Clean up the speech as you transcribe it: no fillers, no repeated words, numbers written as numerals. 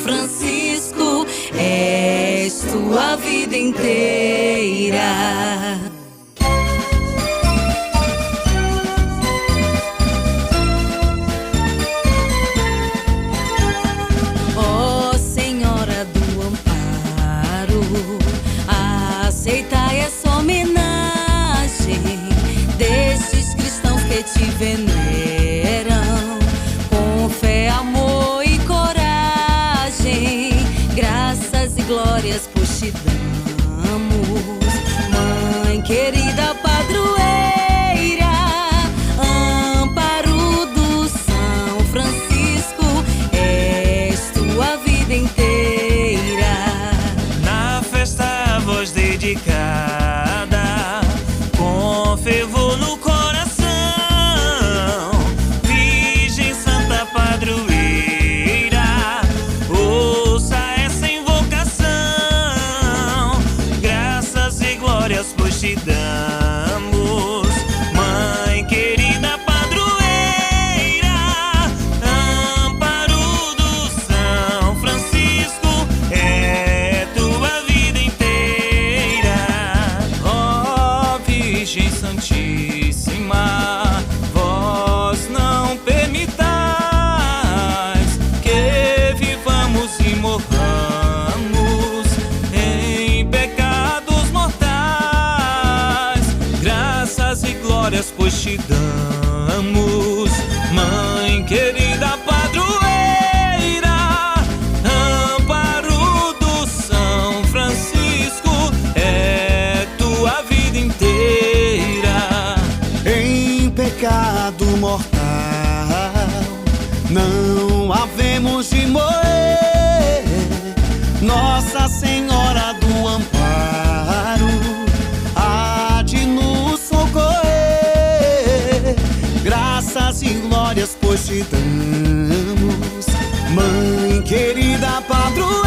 Francisco, és tu a vida inteira. Ó Senhora do Amparo, aceitai essa homenagem destes cristãos que te veneram com fé, amor e coragem. Graças e glórias por te damos, Mãe querida padroeira, amparo do São Francisco, és tua vida inteira. Na festa a voz dedicada, com fervor no coração, Virgem Santa Padroeira, ouça essa invocação. Graças e glórias pois te damos, Mãe querida padroeira, amparo do São Francisco, é tua vida inteira. Ó Virgem Santíssima, vós não permitais que vivamos e morramos em pecados mortais. Graças e glórias pois te damos, Mãe querida padroeira, amparo do São Francisco, é tua vida inteira. Em pecado mortal não havemos de morrer. Nossa Senhora do Amparo há de nos socorrer. Graças e glórias pois te damos, Mãe querida padroeira,